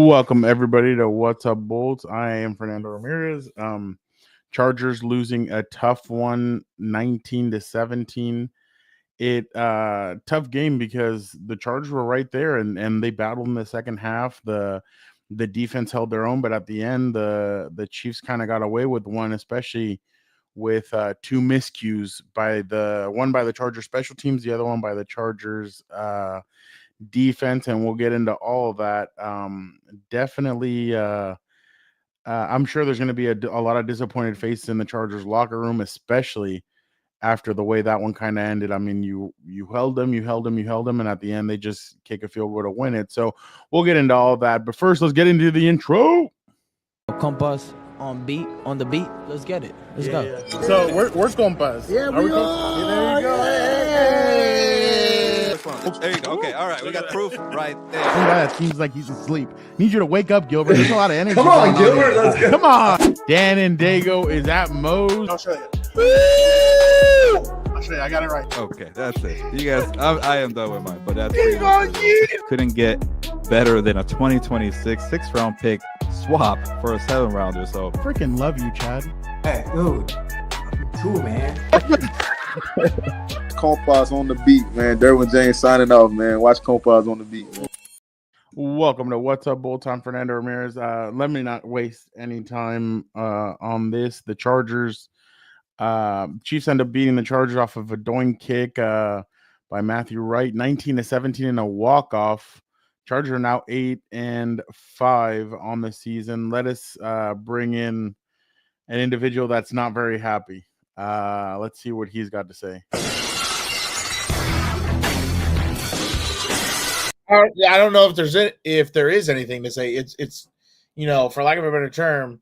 Welcome everybody to What's Up Bolts. I am Fernando Ramirez. Chargers losing a tough one, 19-17. Tough game because the Chargers were right there and they battled in the second half. The defense held their own, but at the end, the Chiefs kind of got away with one, especially with two miscues by the Chargers special teams, the other one by the Chargers defense, and we'll get into all of that. Definitely, I'm sure there's going to be a lot of disappointed faces in the Chargers locker room, especially after the way that one kind of ended. I mean, you held them, and at the end they just kick a field goal to win it. So we'll get into all of that. But first, let's get into the intro. Compas on the beat. Let's get it. Let's go. Yeah. So where's Compas? Yeah, we are. There you go. There you go. Okay, all right. We got proof right there. Some guy that seems like he's asleep. Need you to wake up, Gilbert. There's a lot of energy. Come on, Gilbert. Let's go. Come on. Dan and Daygo is at Moe's. I'll show you. I'll show you. I got it right. Okay, that's it. You guys, I am done with mine, but that's couldn't get better than a 2026 6th-round pick swap for a 7th-rounder. So Freaking love you, Chad. Hey, dude. Too, man. Compas on the beat, man. Derwin James signing off, man. Watch Compas on the beat, man. Welcome to What's Up Bolt. I'm Fernando Ramirez. Let me not waste any time on this. The Chargers, Chiefs end up beating the Chargers off of a doink kick by Matthew Wright, 19-17 in a walk-off. Chargers are now 8-5 on the season. Let us bring in an individual that's not very happy. Let's see what he's got to say. I don't know if there is anything to say. It's for lack of a better term,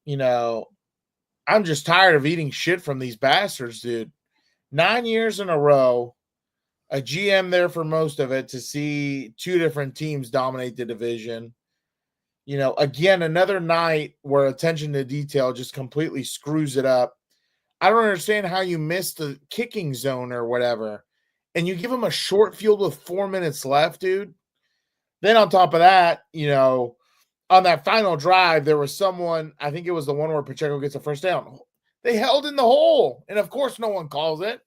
I'm just tired of eating shit from these bastards, dude. 9 years in a row, a GM there for most of it, to see two different teams dominate the division. Again, another night where attention to detail just completely screws it up. I don't understand how you miss the kicking zone or whatever, and you give them a short field with 4 minutes left, dude. Then on top of that, on that final drive, there was someone, I think it was the one where Pacheco gets a first down. They held in the hole, and of course no one calls it.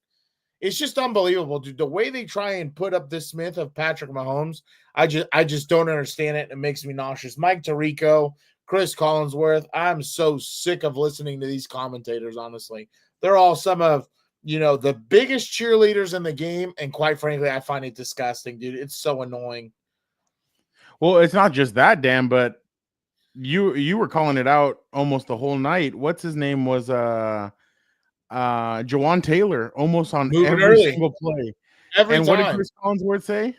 It's just unbelievable, dude. The way they try and put up this myth of Patrick Mahomes, I just don't understand it. It makes me nauseous. Mike Tirico, Chris Collinsworth, I'm so sick of listening to these commentators, honestly. They're all some of, the biggest cheerleaders in the game, and quite frankly, I find it disgusting, dude. It's so annoying. Well, it's not just that, Dan, but you were calling it out almost the whole night. What's his name was Jawan Taylor, almost on every single play. Every time. What did Chris Collinsworth say?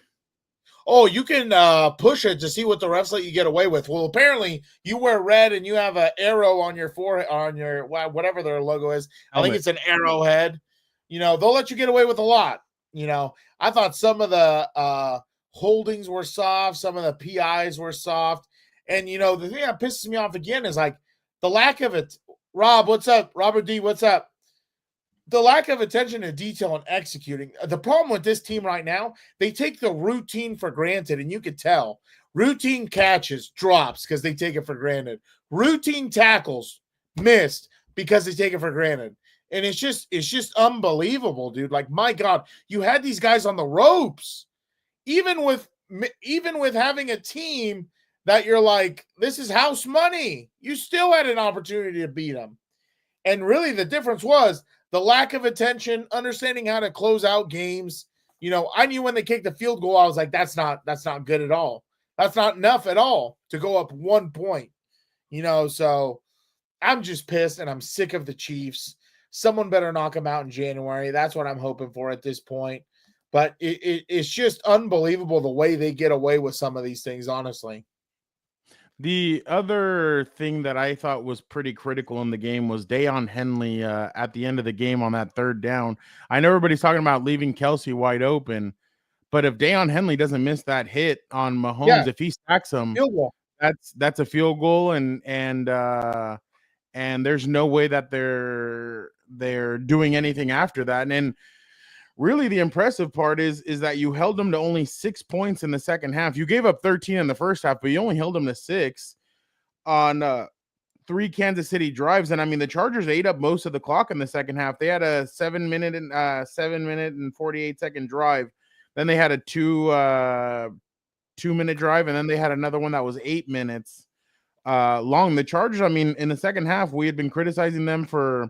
Oh, you can push it to see what the refs let you get away with. Well, apparently you wear red and you have an arrow on your forehead, on your whatever their logo is. I think it's an arrowhead. They'll let you get away with a lot. I thought some of the holdings were soft, some of the PIs were soft. And, the thing that pisses me off again is like the lack of it. Rob, what's up? Robert D, what's up? The lack of attention to detail and executing. The problem with this team right now, they take the routine for granted, and you could tell. Routine catches, drops because they take it for granted. Routine tackles, missed because they take it for granted. And it's just unbelievable, dude. Like, my God, you had these guys on the ropes. Even with having a team that you're like, this is house money, you still had an opportunity to beat them. And really the difference was the lack of attention, understanding how to close out games. I knew when they kicked the field goal, I was like, that's not good at all. That's not enough at all to go up 1 point. So I'm just pissed and I'm sick of the Chiefs. Someone better knock them out in January. That's what I'm hoping for at this point. But it's just unbelievable the way they get away with some of these things, honestly. The other thing that I thought was pretty critical in the game was Henley at the end of the game on that third down. I know everybody's talking about leaving Kelsey wide open, but if Henley doesn't miss that hit on Mahomes, if he stacks him, that's a field goal, and there's no way that they're doing anything after that. And really the impressive part is that you held them to only 6 points in the second half. You gave up 13 in the first half, but you only held them to 6 on 3 Kansas City drives. And I mean, the Chargers ate up most of the clock in the second half. They had a 7 minute and 48-second drive. Then they had a 2-minute drive, and then they had another one that was 8 minutes long. The Chargers, I mean, in the second half, we had been criticizing them for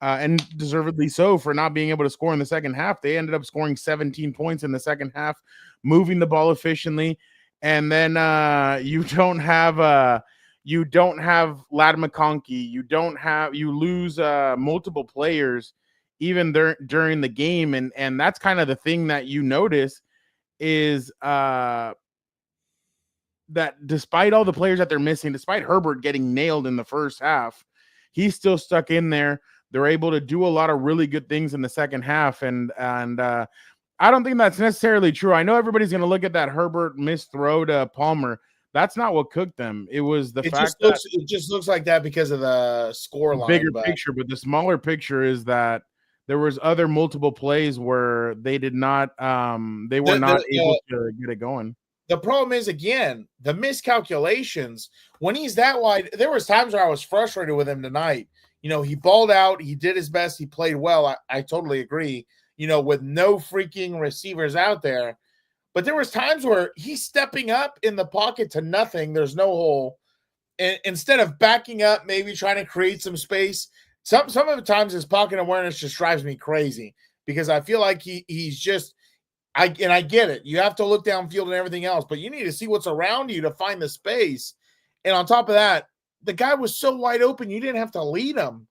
and deservedly so, for not being able to score in the second half. They ended up scoring 17 points in the second half, moving the ball efficiently. And then you don't have Ladd McConkey. You lose multiple players even during the game. And that's kind of the thing that you notice is that despite all the players that they're missing, despite Herbert getting nailed in the first half, he's still stuck in there. They're able to do a lot of really good things in the second half. And I don't think that's necessarily true. I know everybody's going to look at that Herbert missed throw to Palmer. That's not what cooked them. It was the fact that it just looks like that because of the score line. Bigger picture, but the smaller picture is that there was other multiple plays where they did not they were not able to get it going. The problem is, again, the miscalculations. When he's that wide, there was times where I was frustrated with him tonight. You know, he balled out. He did his best. He played well. I totally agree, you know, with no freaking receivers out there. But there was times where he's stepping up in the pocket to nothing. There's no hole. And instead of backing up, maybe trying to create some space, some of the times his pocket awareness just drives me crazy because I feel like he's just – I get it. You have to look downfield and everything else, but you need to see what's around you to find the space. And on top of that, the guy was so wide open, you didn't have to lead him.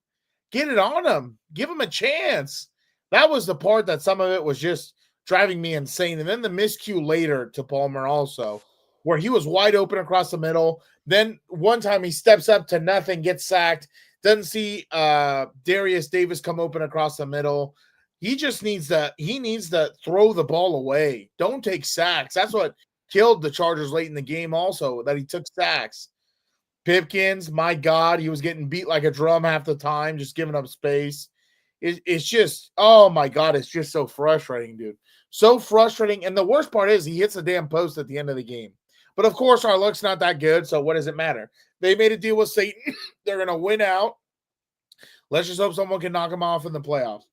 Get it on him. Give him a chance. That was the part that some of it was just driving me insane. And then the miscue later to Palmer also, where he was wide open across the middle. Then one time he steps up to nothing, gets sacked. Doesn't see Darius Davis come open across the middle. He just needs to throw the ball away. Don't take sacks. That's what killed the Chargers late in the game also, that he took sacks. Pipkins, my God, he was getting beat like a drum half the time, just giving up space. It's just, oh my God, it's just so frustrating, dude. So frustrating. And the worst part is he hits the damn post at the end of the game. But of course, our luck's not that good, so what does it matter? They made a deal with Satan. They're going to win out. Let's just hope someone can knock them off in the playoffs.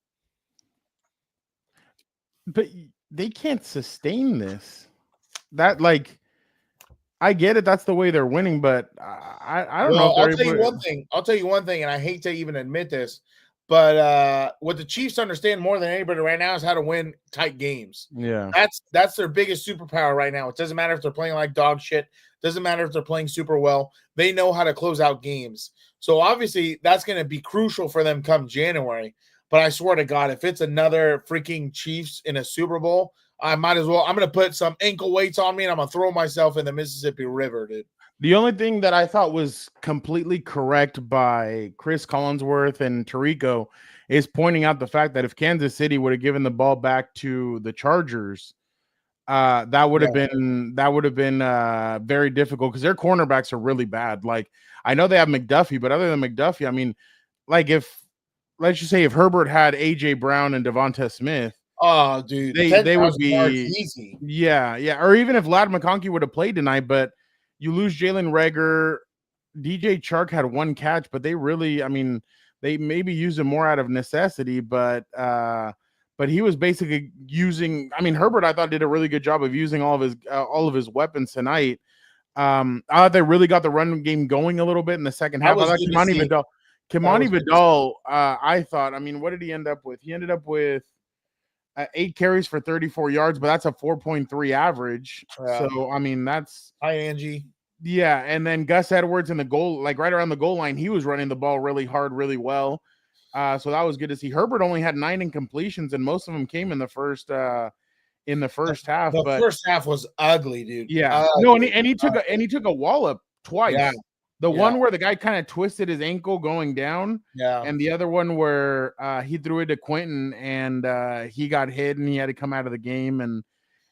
But they can't sustain this. That, like, I get it. That's the way they're winning, but I don't know. I'll tell you one thing. I'll tell you one thing, and I hate to even admit this, but what the Chiefs understand more than anybody right now is how to win tight games. Yeah, that's their biggest superpower right now. It doesn't matter if they're playing like dog shit. Doesn't matter if they're playing super well. They know how to close out games. So obviously that's going to be crucial for them come January. But I swear to God, if it's another freaking Chiefs in a Super Bowl, I might as well. I'm going to put some ankle weights on me, and I'm going to throw myself in the Mississippi River, dude. The only thing that I thought was completely correct by Chris Collinsworth and Tirico is pointing out the fact that if Kansas City would have given the ball back to the Chargers, that would have been very difficult because their cornerbacks are really bad. Like, I know they have McDuffie, but other than McDuffie, I mean, like, let's just say if Herbert had AJ Brown and Devonta Smith, oh, dude, they would be easy. Yeah. Or even if Ladd McConkey would have played tonight, but you lose Jalen Reagor. DJ Chark had one catch, but they really, I mean, they maybe used him more out of necessity, but he was basically using. I mean, Herbert, I thought, did a really good job of using all of his weapons tonight. I thought they really got the run game going a little bit in the second half. I thought Kimani Vidal, I thought, I mean, what did he end up with? He ended up with 8 carries for 34 yards, but that's a 4.3 average. So, I mean, that's hi, Angie. Yeah, and then Gus Edwards in the goal, like right around the goal line, he was running the ball really hard, really well. So that was good to see. Herbert only had 9 incompletions, and most of them came in the first half. The first half was ugly, dude. Yeah, no, and he took a wallop twice. Yeah. The one where the guy kind of twisted his ankle going down, and the other one where he threw it to Quentin and he got hit and he had to come out of the game, and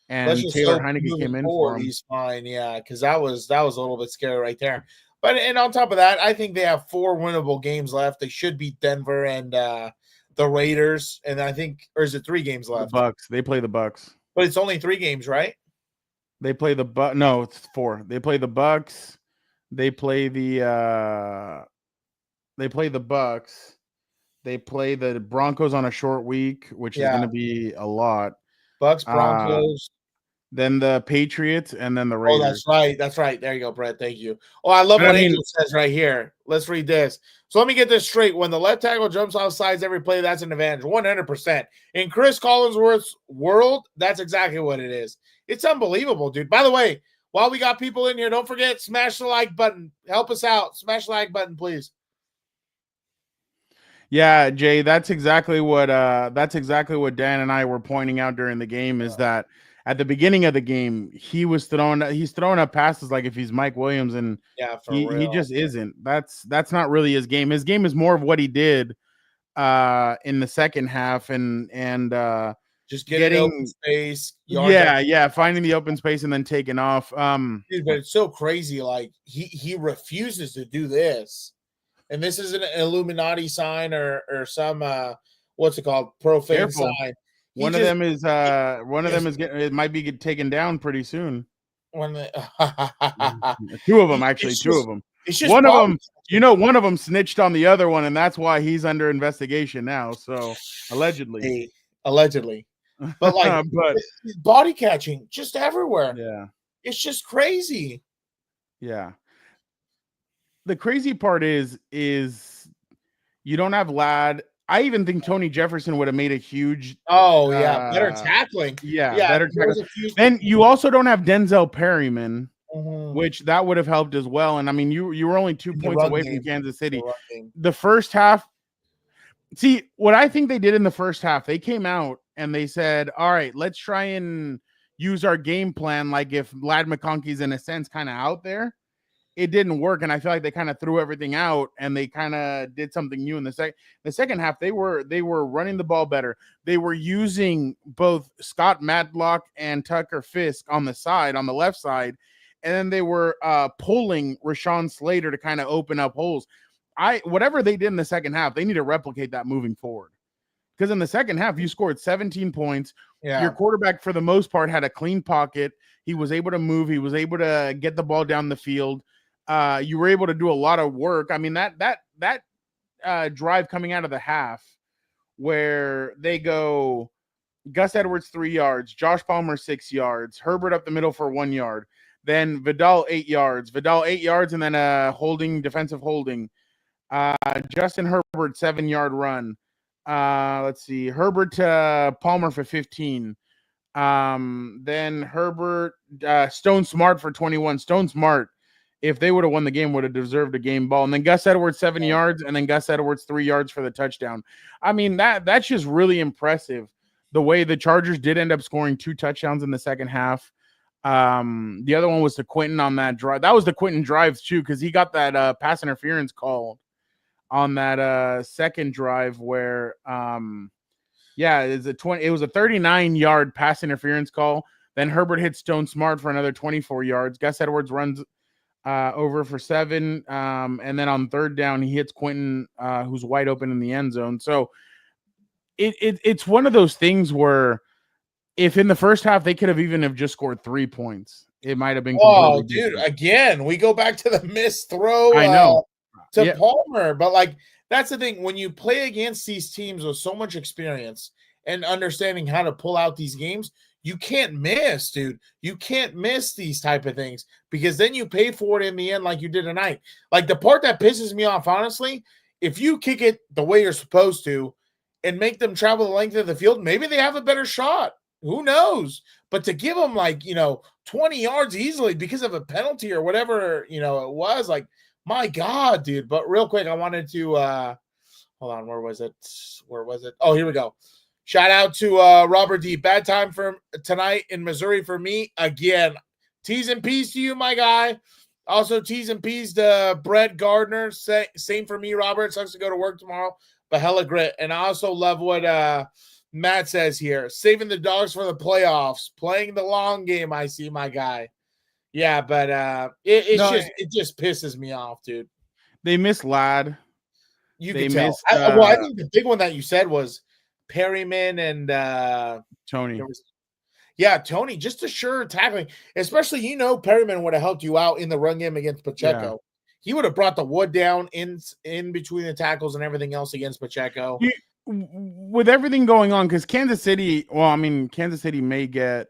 Taylor Heineke came in for him. He's fine, because that was a little bit scary right there. But and on top of that, I think they have 4 winnable games left. They should beat Denver and the Raiders, and I think, or is it 3 games The left? Bucks. They play the Bucks. But it's only 3 games, right? They play the No, it's 4. They play the Bucks. They play the Bucks. They play the Broncos on a short week, which is going to be a lot. Bucks, Broncos. Then the Patriots, and then the Raiders. Oh, that's right. That's right. There you go, Brett. Thank you. Oh, I love what Angel says right here. Let's read this. So let me get this straight. When the left tackle jumps off sides every play, that's an advantage. 100%. In Chris Collinsworth's world, that's exactly what it is. It's unbelievable, dude. By the way, while we got people in here, don't forget, smash the like button. Help us out. Smash the like button, please. Yeah, Jay, that's exactly what Dan and I were pointing out during the game is that at the beginning of the game, he's throwing up passes like if he's Mike Williams, and he just isn't. That's not really his game. His game is more of what he did in the second half and just getting open space. Finding the open space and then taking off. Dude, but it's so crazy. Like he refuses to do this. And this isn't an Illuminati sign or some what's it called? Profane sign. One of them is getting, it might be taken down pretty soon. Two of them, actually. Two of them. One of them snitched on the other one, and that's why he's under investigation now. So allegedly. But like body catching just everywhere. Yeah. It's just crazy. Yeah. The crazy part is you don't have Ladd. I even think Tony Jefferson would have made a huge. Better tackling. Better tackling. Then you also don't have Denzel Perryman, which that would have helped as well. And I mean, you were only 2 points away from Kansas City. The first half. See, what I think they did in the first half, they came out and they said, all right, let's try and use our game plan. Like if Ladd McConkey's in a sense kind of out there. It didn't work, and I feel like they kind of threw everything out, and they kind of did something new in the second half. They were running the ball better. They were using both Scott Matlock and Tucker Fisk on the left side, and then they were pulling Rashawn Slater to kind of open up holes. Whatever they did in the second half, they need to replicate that moving forward. Because in the second half, you scored 17 points. Yeah. Your quarterback, for the most part, had a clean pocket. He was able to move. He was able to get the ball down the field. You were able to do a lot of work. I mean, that drive coming out of the half where they go Gus Edwards 3 yards, Josh Palmer 6 yards, Herbert up the middle for 1 yard, then Vidal 8 yards, and then a defensive holding. Justin Herbert 7-yard run. Let's see, Herbert to Palmer for 15. Then Herbert, Stone Smart for 21. Stone Smart, if they would have won the game, would have deserved a game ball. And then Gus Edwards 7 yards, and then Gus Edwards 3 yards for the touchdown. I mean, that's just really impressive. The way the Chargers did end up scoring 2 touchdowns in the second half. The other one was to Quentin on that drive. That was the Quentin drive too, because he got that pass interference called on that second drive where it was a 39-yard pass interference call. Then Herbert hit Stone Smart for another 24 yards. Gus Edwards runs over for 7. And then on third down, he hits Quentin, who's wide open in the end zone. So it's one of those things where if in the first half they could have just scored 3 points, it might have been. Oh, dude! Different. Again, we go back to the missed throw. I know to Palmer, but like that's the thing when you play against these teams with so much experience and understanding how to pull out these games. You can't miss, dude. You can't miss these type of things because then you pay for it in the end like you did tonight. Like the part that pisses me off, honestly, if you kick it the way you're supposed to and make them travel the length of the field, maybe they have a better shot. Who knows? But to give them 20 yards easily because of a penalty or whatever, it was like, my God, dude. But real quick, I wanted to hold on. Where was it? Oh, here we go. Shout out to Robert D. Bad time for tonight in Missouri for me. Again, T's and P's to you, my guy. Also, T's and P's to Brett Gardner. Same for me, Robert. Sucks to go to work tomorrow, but hella grit. And I also love what Matt says here. Saving the dogs for the playoffs. Playing the long game, I see, my guy. Yeah, but it just pisses me off, dude. They miss Ladd. You They could tell. missed, I think the big one that you said was Perryman and Tony. Tony, just a sure tackling, especially Perryman would have helped you out in the run game against Pacheco. Yeah. He would have brought the wood down in between the tackles and everything else against Pacheco. With everything going on, because Kansas City may get.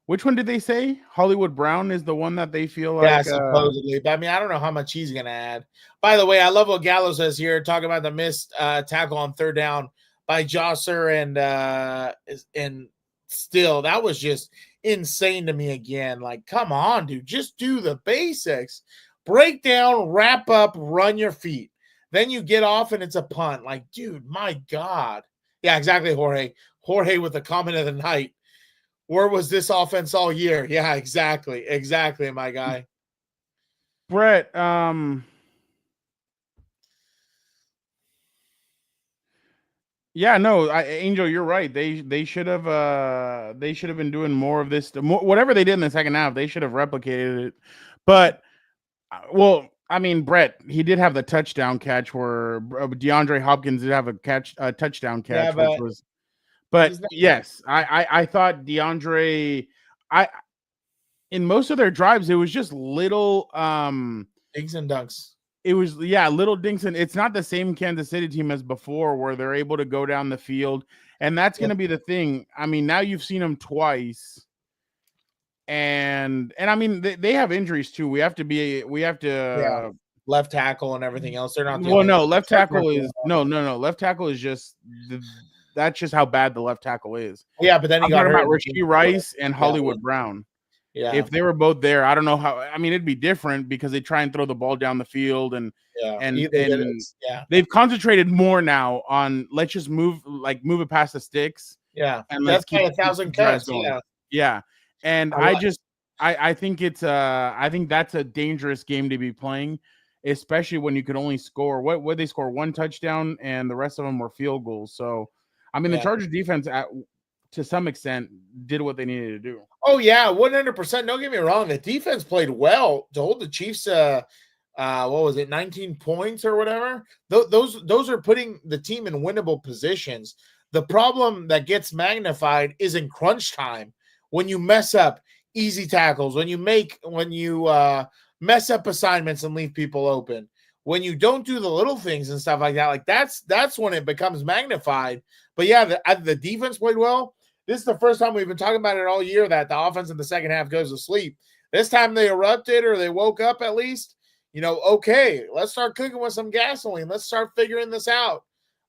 Which one did they say? Hollywood Brown is the one that they feel like. Supposedly. But I don't know how much he's going to add. By the way, I love what Gallo says here, talking about the missed tackle on third down by Josser and Still. That was just insane to me again. Like, come on, dude. Just do the basics. Break down, wrap up, run your feet. Then you get off and it's a punt. Like, dude, my God. Yeah, exactly, Jorge. Jorge with the comment of the night. Where was this offense all year? Yeah, exactly. Exactly, my guy. Brett, yeah, no, Angel, you're right. They should have been doing more of this. Whatever they did in the second half, they should have replicated it. But Brett, he did have the touchdown catch where DeAndre Hopkins did have a touchdown catch, which was. But yes, I thought DeAndre. In most of their drives, it was just little dinks and dunks. It was little dinks, and it's not the same Kansas City team as before, where they're able to go down the field, and that's going to be the thing. Now you've seen them twice, and they have injuries too. We have to left tackle and everything else. They're not. Left tackle is no. Left tackle is just that's just how bad the left tackle is. Yeah, but then I'm talking about Rashee Rice and Hollywood Brown. Yeah. If they were both there, I don't know how. It'd be different because they try and throw the ball down the field, and they've concentrated more now on let's just move it past the sticks. Yeah, and let's keep 1,000 cuts going. Yeah, and I think it's I think that's a dangerous game to be playing, especially when you could only score what they score one touchdown and the rest of them were field goals. So, the Chargers defense to some extent did what they needed to do. Oh yeah, 100%. Don't get me wrong. The defense played well to hold the Chiefs. What was it, 19 points or whatever? Those are putting the team in winnable positions. The problem that gets magnified is in crunch time when you mess up easy tackles, when you mess up assignments and leave people open, when you don't do the little things and stuff like that. Like that's when it becomes magnified. But yeah, the defense played well. This is the first time we've been talking about it all year that the offense in the second half goes to sleep. This time they erupted or they woke up at least. Okay, let's start cooking with some gasoline. Let's start figuring this out.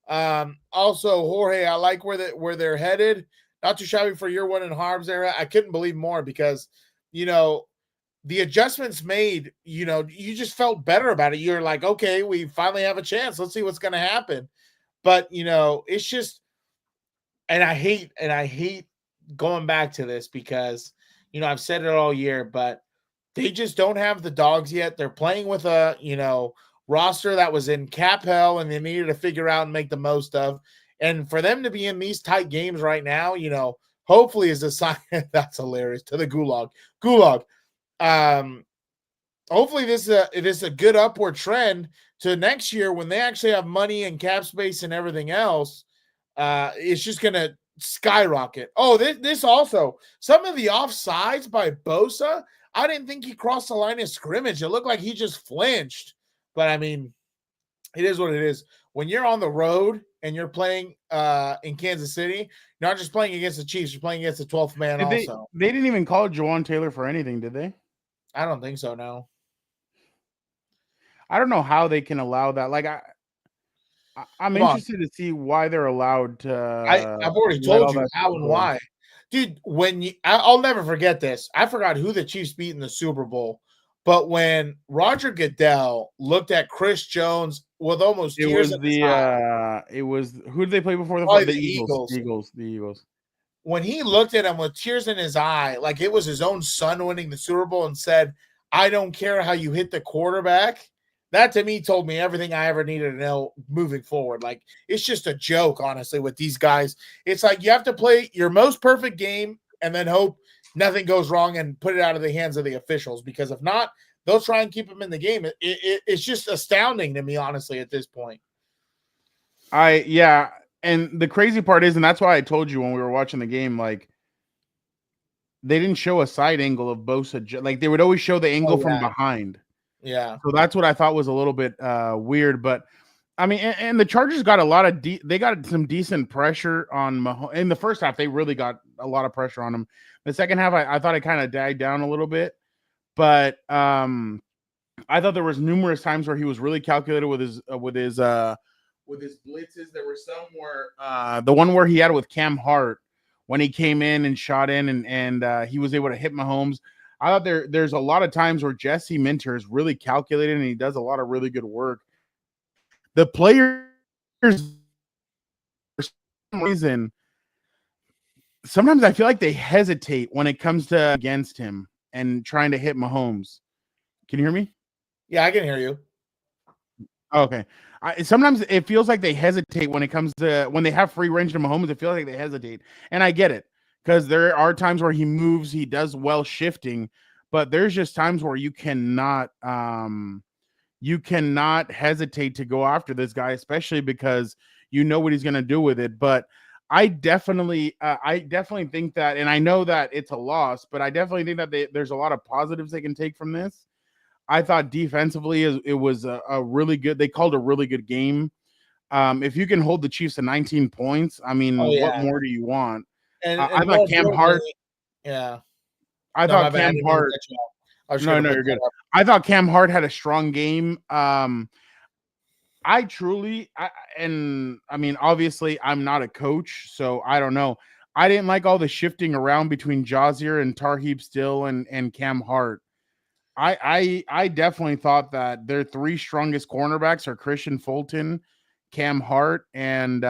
Also, Jorge, I like where they're headed. Not too shabby for year one in Harb's era. I couldn't believe more because, the adjustments made, you just felt better about it. You're like, okay, we finally have a chance. Let's see what's going to happen. But, it's just, and I hate going back to this because, I've said it all year, but they just don't have the dogs yet. They're playing with a, roster that was in cap hell and they needed to figure out and make the most of. And for them to be in these tight games right now, hopefully is a sign. That's hilarious. To the gulag. Hopefully it is a good upward trend to next year when they actually have money and cap space and everything else. It's just going to skyrocket. Oh, this also, some of the offsides by Bosa, I didn't think he crossed the line of scrimmage. It looked like he just flinched. But, it is what it is. When you're on the road and you're playing in Kansas City, you're not just playing against the Chiefs, you're playing against the 12th man also. They didn't even call Jawan Taylor for anything, did they? I don't think so, no. I don't know how they can allow that. Like, I'm interested to see why they're allowed to. I've already told you how and why. Dude, I'll never forget this. I forgot who the Chiefs beat in the Super Bowl, but when Roger Goodell looked at Chris Jones with almost tears in his eyes. It was who did they play before the Eagles? The Eagles. When he looked at him with tears in his eye, like it was his own son winning the Super Bowl and said, I don't care how you hit the quarterback. That to me told me everything I ever needed to know moving forward. Like it's just a joke, honestly, with these guys. It's like you have to play your most perfect game and then hope nothing goes wrong and put it out of the hands of the officials. Because if not, they'll try and keep them in the game. It's just astounding to me, honestly, at this point. Yeah, and the crazy part is, and that's why I told you when we were watching the game, like they didn't show a side angle of Bosa. Like they would always show the angle from behind. Yeah. So that's what I thought was a little bit weird. But I mean, and the Chargers got a lot of they got some decent pressure on Mahomes. In the first half. They really got a lot of pressure on him. The second half, I thought it kind of died down a little bit. But I thought there was numerous times where he was really calculated with his blitzes. There were some where the one where he had with Cam Hart when he came in and shot in and he was able to hit Mahomes. I thought there's a lot of times where Jesse Minter is really calculated and he does a lot of really good work. The players, for some reason, sometimes I feel like they hesitate when it comes to against him and trying to hit Mahomes. Can you hear me? Yeah, I can hear you. Okay. Sometimes it feels like they hesitate when it comes to when they have free range to Mahomes. It feels like they hesitate, and I get it because there are times where he moves, he does well shifting, but there's just times where you cannot hesitate to go after this guy, especially because you know what he's going to do with it. But I definitely think that, and I know that it's a loss, but I definitely think that there's a lot of positives they can take from this. I thought defensively it was a really good. They called a really good game. If you can hold the Chiefs to 19 points, I mean, what more do you want? And I thought Cam Hart. Yeah, I thought Cam Hart. No, you're good. I thought Cam Hart had a strong game. And I mean, obviously, I'm not a coach, so I don't know. I didn't like all the shifting around between Jazier and Tarheeb Still and Cam Hart. I definitely thought that their three strongest cornerbacks are Christian Fulton, Cam Hart, and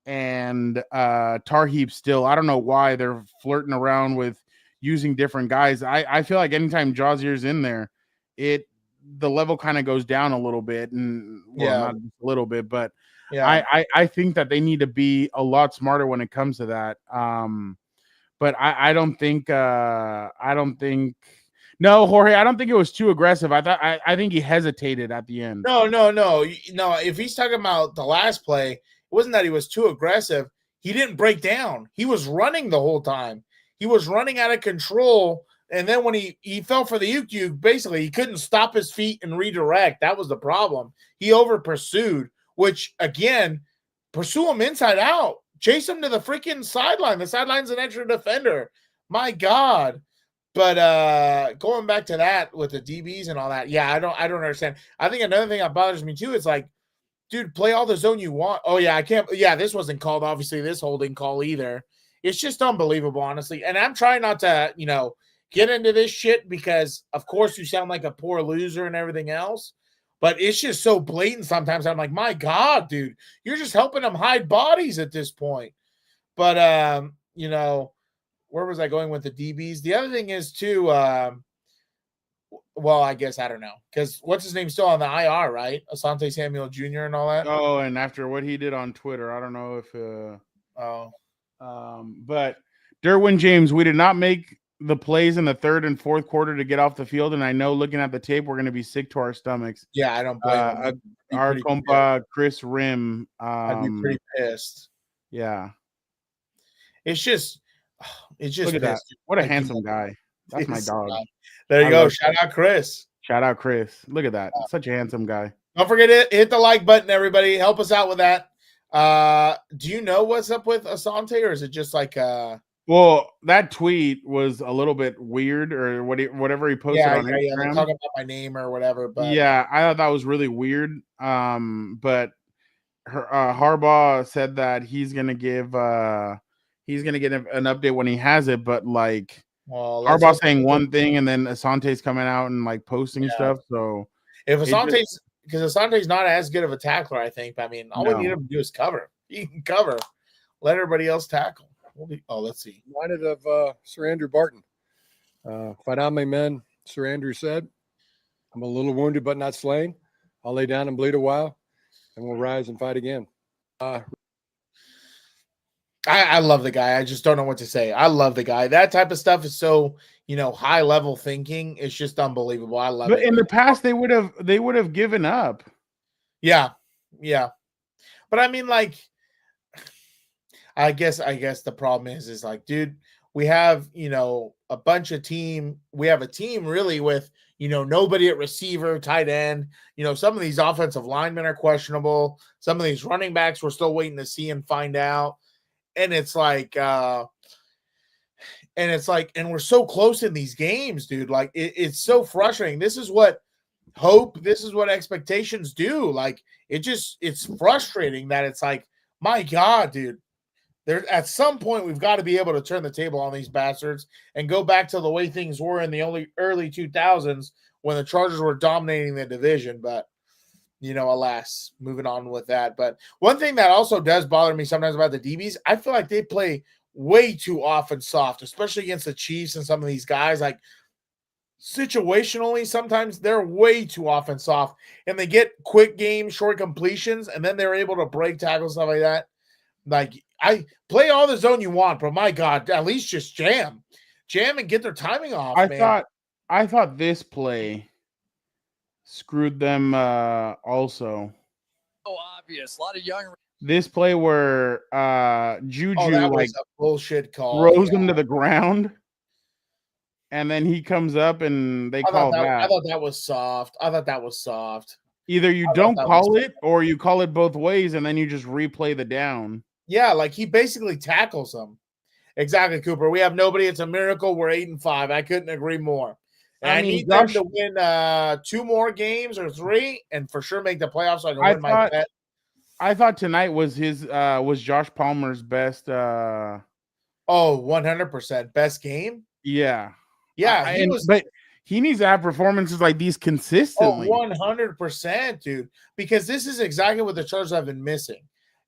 Tarheeb Still. I don't know why they're flirting around with using different guys. I feel like anytime Jazier's in there, the level kind of goes down a little bit, and not a little bit, but I think that they need to be a lot smarter when it comes to that. But I don't think no, Jorge, I don't think it was too aggressive. I think he hesitated at the end. No. If he's talking about the last play, it wasn't that he was too aggressive. He didn't break down. He was running the whole time. He was running out of control. And then when he fell for the uke, basically he couldn't stop his feet and redirect. That was the problem. He over pursued, which again, pursue him inside out. Chase him to the freaking sideline. The sideline's an extra defender. My God. But going back to that with the DBs and all that, I don't understand. I think another thing that bothers me too is like, dude, play all the zone you want. Oh yeah, I can't. Yeah, this wasn't called. Obviously, this holding call either. It's just unbelievable, honestly. And I'm trying not to, get into this shit because, of course, you sound like a poor loser and everything else. But it's just so blatant sometimes. I'm like, my God, dude, you're just helping them hide bodies at this point. But where was I going with the DBs? The other thing is too, well, I guess I don't know because what's his name still on the IR, right? Asante Samuel Jr. and all that. Oh, and after what he did on Twitter, I don't know if but Derwin James, we did not make the plays in the third and fourth quarter to get off the field, and I know looking at the tape, we're going to be sick to our stomachs. Yeah, I don't blame our compa Chris Rim. I'd be pretty pissed. Yeah, it's just look at that. What a handsome guy. That's my dog. There you go. Shout out Chris. Look at that. Such a handsome guy. Don't forget to hit the like button, everybody. Help us out with that. Do you know what's up with Asante, or is it just like well, that tweet was a little bit weird, or whatever he posted on Instagram. Talking about my name or whatever. But yeah, I thought that was really weird. But Harbaugh said that he's gonna get an update when he has it. But like, Harbaugh saying one thing and then Asante's coming out and like posting stuff. So if because Asante's not as good of a tackler, I think. I mean, all we need him to do is cover. He can cover. Let everybody else tackle. Let's see. Reminded of Sir Andrew Barton. Fight on, my men, Sir Andrew said. I'm a little wounded but not slain. I'll lay down and bleed a while, and we'll rise and fight again. I love the guy. I just don't know what to say. I love the guy. That type of stuff is so, high level thinking. It's just unbelievable. I love it. But in the past, they would have given up. Yeah. Yeah. But I mean, like, I guess the problem is like, dude, we have, a bunch of team. We have a team really with, nobody at receiver, tight end. Some of these offensive linemen are questionable. Some of these running backs we're still waiting to see and find out. And it's like, and we're so close in these games, dude. Like, it's so frustrating. This is what expectations do. Like, it's frustrating that it's like, my God, dude. There, at some point, we've got to be able to turn the table on these bastards and go back to the way things were in the early 2000s when the Chargers were dominating the division. But, alas, moving on with that. But one thing that also does bother me sometimes about the DBs, I feel like they play way too often soft, especially against the Chiefs and some of these guys. Like, situationally, sometimes they're way too often soft, and they get quick game, short completions, and then they're able to break tackles, stuff like that. Like, I play all the zone you want, but my God, at least just jam and get their timing off. I thought this play screwed them also. Oh, obvious. A lot of young. This play where Juju was a bullshit call, throws him to the ground, and then he comes up and they call that. I thought that was soft. Either you don't call it or you call it both ways, and then you just replay the down. Yeah, like he basically tackles them. Exactly, Cooper. We have nobody. It's a miracle. We're 8-5. I couldn't agree more. And I need them to win 2 more games or 3, and for sure make the playoffs so I can win my bet. I thought tonight was was Josh Palmer's best. 100% best game. Yeah, but he needs to have performances like these consistently. 100%, dude. Because this is exactly what the Chargers have been missing.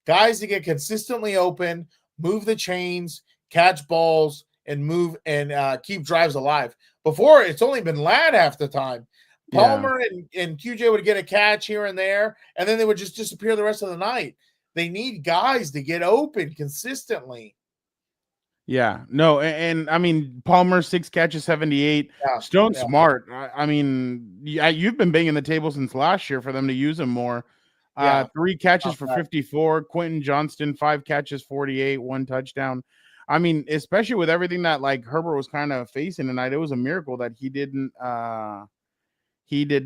Guys to get consistently open, move the chains, catch balls, and move and keep drives alive. Before, it's only been Ladd half the time. Palmer and QJ would get a catch here and there, and then they would just disappear the rest of the night. They need guys to get open consistently. Yeah, no, and I mean, Palmer 6 catches, 78. Stone smart. I mean, you've been banging the table since last year for them to use him more. 3 catches for 54. Quentin Johnston 5 catches, 48, 1 touchdown. I mean, especially with everything that like Herbert was kind of facing tonight, it was a miracle that he did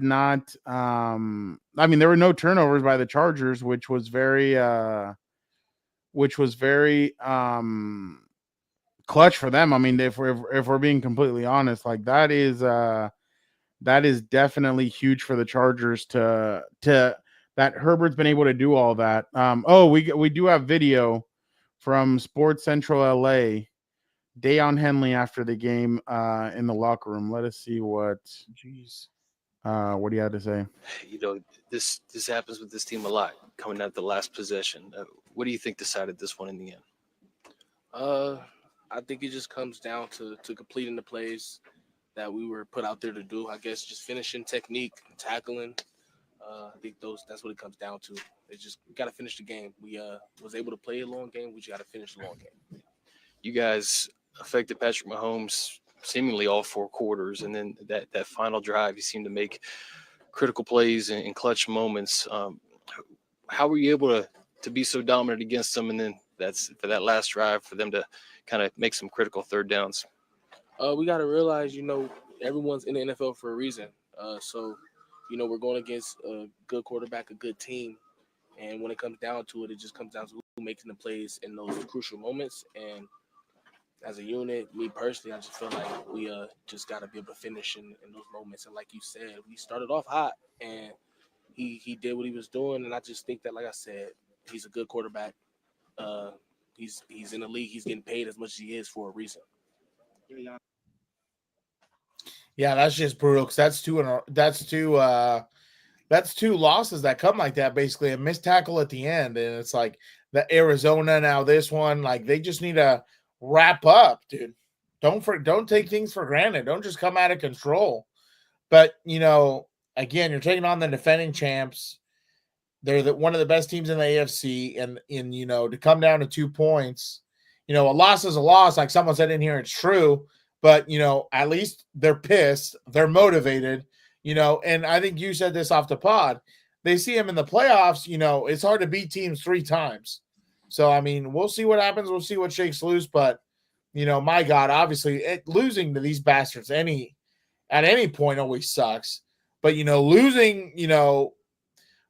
not. I mean, there were no turnovers by the Chargers, which was very clutch for them. I mean, if we're being completely honest, like that is definitely huge for the Chargers to that Herbert's been able to do all that. We do have video from Sports Central LA, Dayon Henley after the game in the locker room. Let us see what he had to say. This happens with this team a lot, coming out the last possession. What do you think decided this one in the end? I think it just comes down to completing the plays that we were put out there to do. I guess just finishing technique, tackling. I think that's what it comes down to. It's just we got to finish the game. We was able to play a long game. We just got to finish the long game. You guys affected Patrick Mahomes seemingly all 4 quarters, and then that final drive, you seem to make critical plays and clutch moments. How were you able to be so dominant against them, and then that's for that last drive for them to kind of make some critical third downs? We got to realize, everyone's in the NFL for a reason. So, we're going against a good quarterback, a good team. And when it comes down to it, it just comes down to who making the plays in those crucial moments. And as a unit, me personally, I just feel like we just got to be able to finish in those moments. And like you said, we started off hot, and he did what he was doing. And I just think that, like I said, he's a good quarterback. He's in the league. He's getting paid as much as he is for a reason. Yeah, that's just brutal because that's two losses that come like that. Basically, a missed tackle at the end, and it's like the Arizona. Now this one, like they just need to wrap up, dude. Don't take things for granted. Don't just come out of control. But again, you're taking on the defending champs. They're one of the best teams in the AFC, and to come down to 2 points, a loss is a loss. Like someone said in here, it's true. But at least they're pissed, they're motivated. And I think you said this off the pod. they see him in the playoffs, it's hard to beat teams 3 times. So, I mean, we'll see what happens. We'll see what shakes loose. But, my God, obviously losing to these bastards at any point always sucks. But, losing,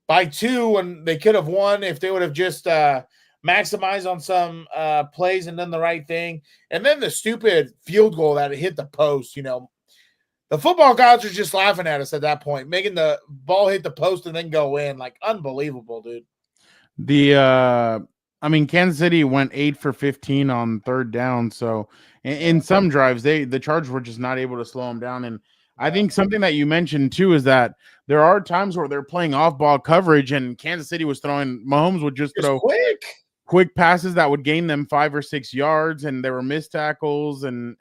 by 2 when they could have won if they would have just maximized on some plays and done the right thing. And then the stupid field goal that hit the post, the football gods are just laughing at us at that point, making the ball hit the post and then go in. Like, unbelievable, dude. Kansas City went 8 for 15 on third down. So in some drives, the Chargers were just not able to slow them down. And I think something that you mentioned too is that there are times where they're playing off-ball coverage, and Kansas City was throwing. Mahomes would just throw quick passes that would gain them 5 or 6 yards, and there were missed tackles, and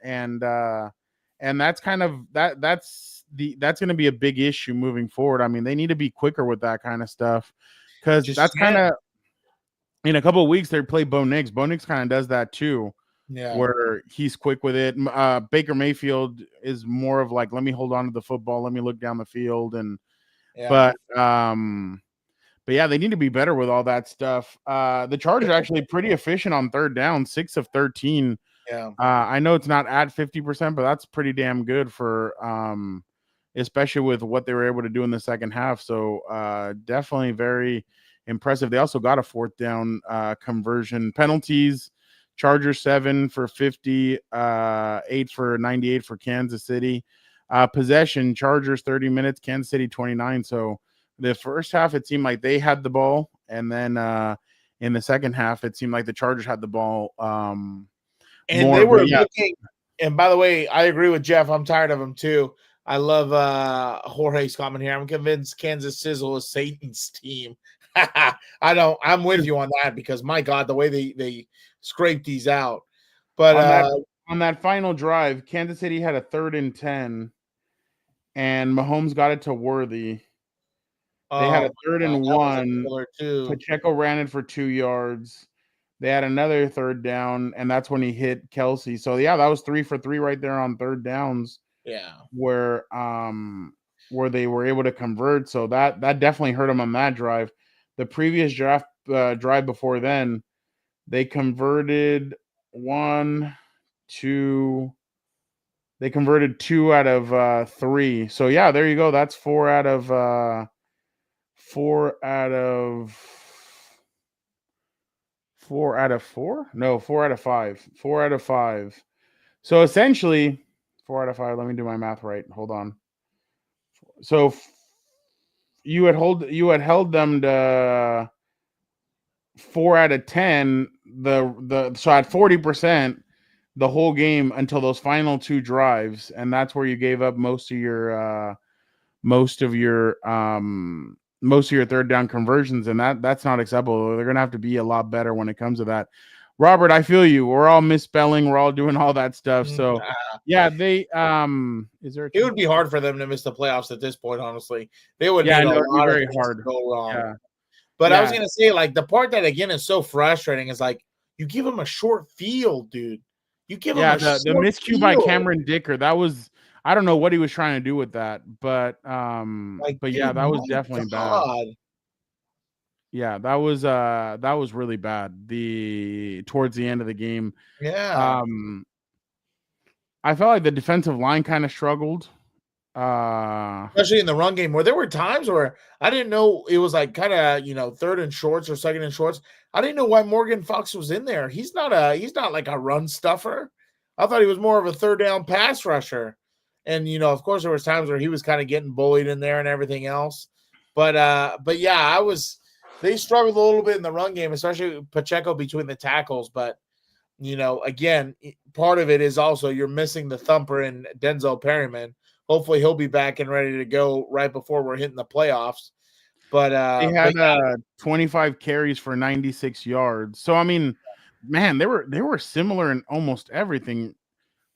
that's kind of that's going to be a big issue moving forward. I mean, they need to be quicker with that kind of stuff, because that's kind of in a couple of weeks they play Bo Nix. Bo Nix kind of does that too. Yeah, where he's quick with it. Baker Mayfield is more of like, let me hold on to the football, let me look down the field, but yeah, they need to be better with all that stuff. The Chargers are actually pretty efficient on third down, 6 of 13. Yeah, I know it's not at 50%, but that's pretty damn good for especially with what they were able to do in the second half. So definitely very impressive. They also got a 4th down conversion. Penalties. Chargers 7 for 50, 8 for 98 for Kansas City. Possession, Chargers 30 minutes, Kansas City 29. So the first half, it seemed like they had the ball. And then in the second half, it seemed like the Chargers had the ball. And they were looking. And by the way, I agree with Jeff. I'm tired of him too. I love Jorge's comment here. I'm convinced Kansas Sizzle is Satan's team. I'm with you on that, because my God, the way they scrape these out. But on that final drive, Kansas City had a 3rd and 10, and Mahomes got it to Worthy. They had a 3rd and 1. Pacheco ran it for 2 yards. They had another 3rd down, and that's when he hit Kelsey. So yeah, that was 3 for 3 right there on third downs. Yeah, where they were able to convert. So that definitely hurt them on that drive. The previous drive before then, they converted 2 out of 3. So yeah, there you go. That's 4 out of 4. No, 4 out of 5. 4 out of 5. So essentially 4 out of 5. Let me do my math right. Hold on. So you had held them to 4 out of 10. So at 40% the whole game until those final 2 drives, and that's where you gave up most of your third down conversions, and that's not acceptable. They're gonna have to be a lot better when it comes to that. Robert, I feel you. We're all misspelling. We're all doing all that stuff. So yeah, they is there? It would be hard for them to miss the playoffs at this point. Honestly, they would. Yeah, need no, a it'd be lot very of hard. To go wrong. Yeah. But I was gonna say, like, the part that again is so frustrating is like you give them a short field, dude. You give them the miscue by Cameron Dicker. That was, I don't know what he was trying to do with that, but yeah, that was definitely bad. Yeah, that was really bad. Towards the end of the game. Yeah. I felt like the defensive line kind of struggled. Especially in the run game, where there were times where I didn't know it was like kind of 3rd and shorts or 2nd and shorts. I didn't know why Morgan Fox was in there. He's not like a run stuffer. I thought he was more of a 3rd down pass rusher. And of course there was times where he was kind of getting bullied in there and everything else. But yeah, they struggled a little bit in the run game, especially Pacheco between the tackles. But again, part of it is also you're missing the thumper in Denzel Perryman. Hopefully he'll be back and ready to go right before we're hitting the playoffs. But they had 25 carries for 96 yards. So I mean, man, they were similar in almost everything.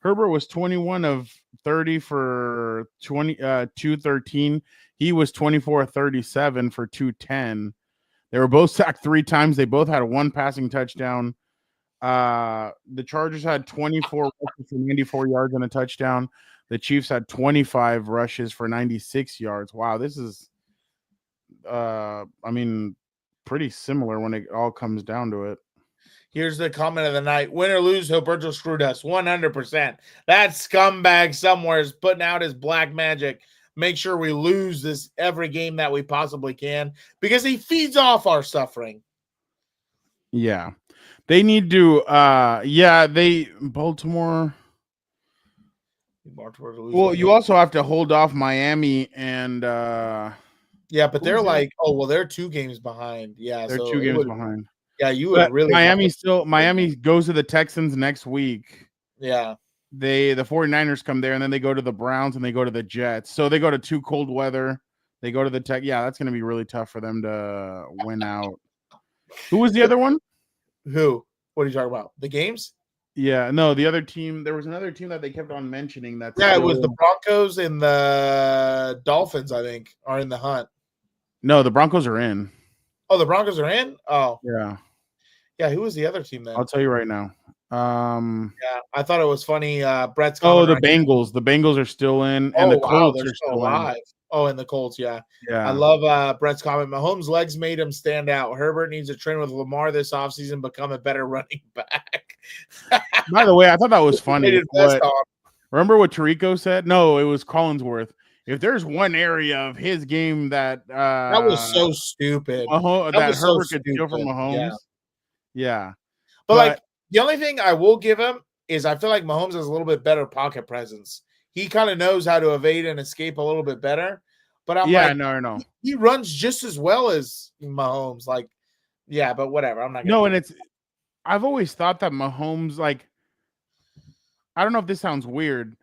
Herbert was 21 of 30 for 213. He was 24 of 37 for 210. They were both sacked 3 times. They both had 1 passing touchdown. The Chargers had 24 rushes for 94 yards and a touchdown. The Chiefs had 25 rushes for 96 yards. Wow, this is pretty similar when it all comes down to it. Here's the comment of the night. Win or lose, Herbert screwed us 100%. That scumbag somewhere is putting out his black magic. Make sure we lose this every game that we possibly can because he feeds off our suffering. Yeah. They need to Baltimore. Well, you also have to hold off Miami and but they're like, they're 2 games behind. Yeah, they're 2 games behind. Yeah, you would really Miami goes to the Texans next week. Yeah. The 49ers come there and then they go to the Browns and they go to the Jets. So they go to 2 cold weather. They go to the Tech. Yeah, that's going to be really tough for them to win out. Who was the other one? Who? What are you talking about? The games? Yeah, no, the other team. There was another team that they kept on mentioning. It was the Broncos and the Dolphins, I think, are in the hunt. No, the Broncos are in. Oh, the Broncos are in? Oh. Yeah. Yeah, who was the other team then? I'll tell you right now. Yeah, I thought it was funny. Brett's the Bengals. The Bengals are still in, and the Colts are still alive. Oh, and the Colts, yeah. Yeah. I love Brett's comment. Mahomes' legs made him stand out. Herbert needs to train with Lamar this offseason, become a better running back. By the way, I thought that was funny. Remember what Tirico said? No, it was Collinsworth. If there's one area of his game that was so stupid. That Herbert could steal from Mahomes. Yeah. But like the only thing I will give him is I feel like Mahomes has a little bit better pocket presence. He kind of knows how to evade and escape a little bit better. But no. He runs just as well as Mahomes. Like, yeah, but whatever. I'm not gonna I've always thought that Mahomes, like, I don't know if this sounds weird.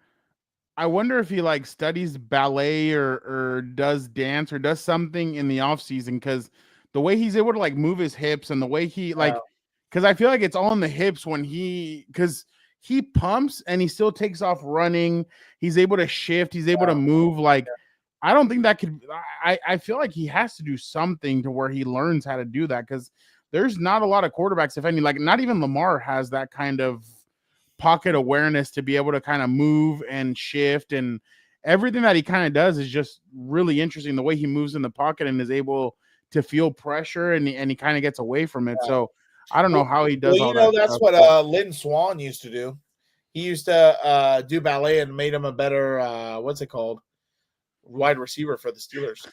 I wonder if he like studies ballet or does dance or does something in the off season, because the way he's able to like move his hips and the way he because I feel like it's all in the hips when because he pumps and he still takes off running. He's able to shift. He's able to move. Like, I don't think that could. I feel like he has to do something to where he learns how to do that, because there's not a lot of quarterbacks, if any. Like, not even Lamar has that kind of pocket awareness to be able to kind of move and shift, and everything that he kind of does is just really interesting. The way he moves in the pocket and is able to feel pressure, and he kind of gets away from it. So I don't know how he does all that. That's what Lynn Swann used to do. He used to do ballet and made him a better what's it called, wide receiver for the Steelers.